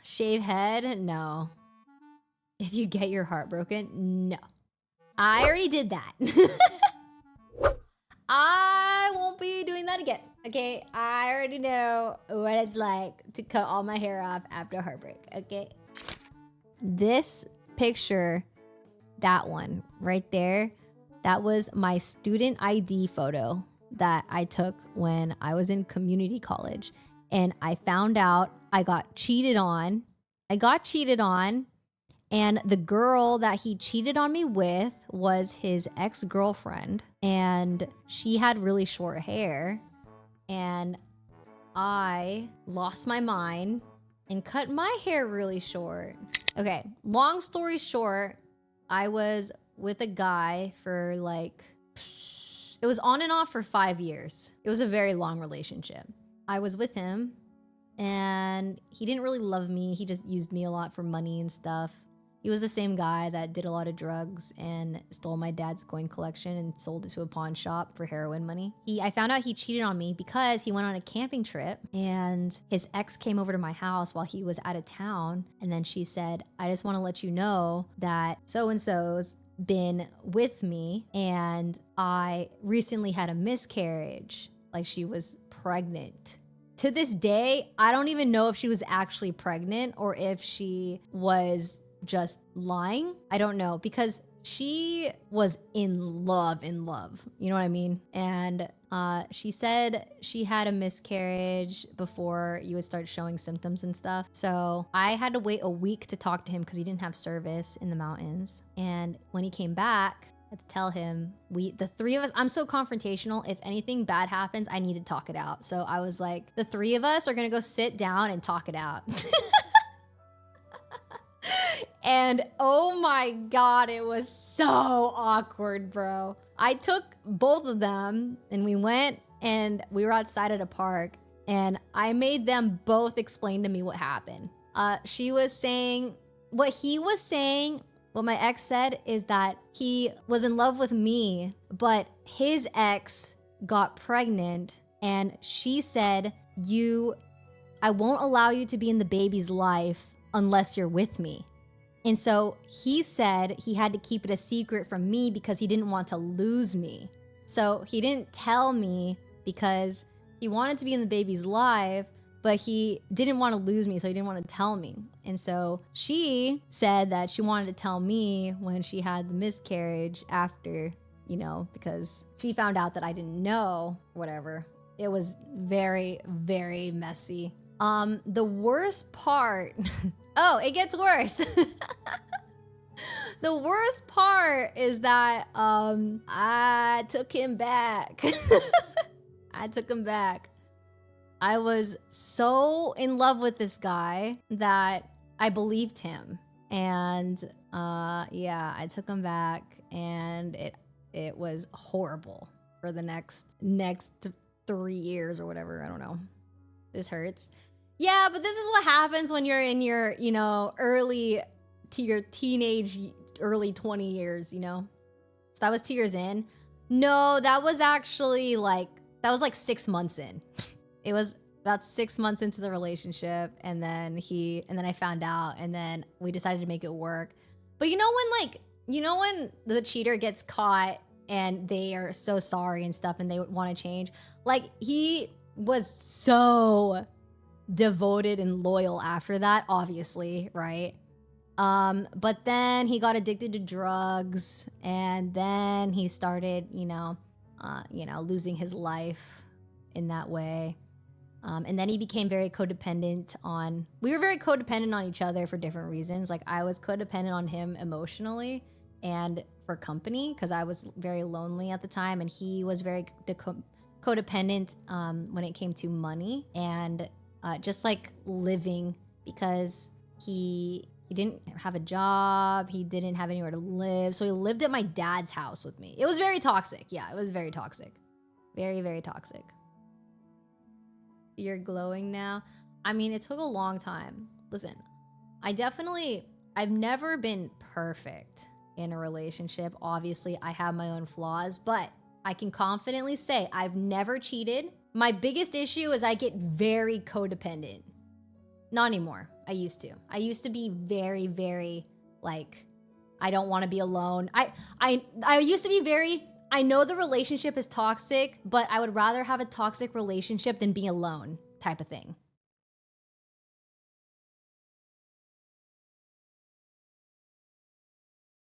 Shave head? No. If you get your heart broken? No. I already did that. I won't be doing that again. Okay, I already know what it's like to cut all my hair off after heartbreak. Okay. This picture, that one right there, that was my student ID photo that I took when I was in community college. And I found out I got cheated on. And the girl that he cheated on me with was his ex-girlfriend. And she had really short hair. And I lost my mind and cut my hair really short. Okay, long story short, I was with a guy for like, it was on and off for 5 years. It was a very long relationship. I was with him and he didn't really love me. He just used me a lot for money and stuff. He was the same guy that did a lot of drugs and stole my dad's coin collection and sold it to a pawn shop for heroin money. I found out he cheated on me because he went on a camping trip and his ex came over to my house while he was out of town. And then she said, I just want to let you know that so-and-so's been with me and I recently had a miscarriage. Like she was pregnant. To this day, I don't even know if she was actually pregnant or if she was just lying. I don't know, because she was in love. You know what I mean? And she said she had a miscarriage before you would start showing symptoms and stuff. So I had to wait a week to talk to him because he didn't have service in the mountains. And when he came back, I had to tell him, the three of us, I'm so confrontational. If anything bad happens, I need to talk it out. So I was like, the three of us are gonna go sit down and talk it out. And oh my God, it was so awkward, bro. I took both of them and we went and we were outside at a park and I made them both explain to me what happened. She was saying, what my ex said is that he was in love with me, but his ex got pregnant and she said, I won't allow you to be in the baby's life unless you're with me. And so he said he had to keep it a secret from me because he didn't want to lose me. So he didn't tell me because he wanted to be in the baby's life, but he didn't want to lose me, so he didn't want to tell me. And so she said that she wanted to tell me when she had the miscarriage after, because she found out that I didn't know, whatever. It was very, very messy. The worst part... Oh, it gets worse. The worst part is that I took him back. I was so in love with this guy that I believed him. And yeah, I took him back and it was horrible for the next 3 years or whatever. I don't know. This hurts. Yeah, but this is what happens when you're in your, early to your teenage, early 20 years, So that was 2 years in. No, that was actually like 6 months in. It was about 6 months into the relationship. And then I found out and then we decided to make it work. But when the cheater gets caught and they are so sorry and stuff and they want to change, like he was so devoted and loyal after that, obviously, right? But then he got addicted to drugs and then he started, losing his life in that way. And then he became very codependent we were very codependent on each other for different reasons. Like I was codependent on him emotionally and for company because I was very lonely at the time. And he was very codependent when it came to money and just like living because he didn't have a job. He didn't have anywhere to live. So he lived at my dad's house with me. It was very toxic. Yeah, it was very toxic. Very, very toxic. You're glowing now. I mean, it took a long time. Listen, I've never been perfect in a relationship. Obviously, I have my own flaws, but I can confidently say I've never cheated. My biggest issue is I get very codependent. Not anymore. I used to. I used to be very, very like, I don't want to be alone. I used to be very, I know the relationship is toxic, but I would rather have a toxic relationship than be alone type of thing.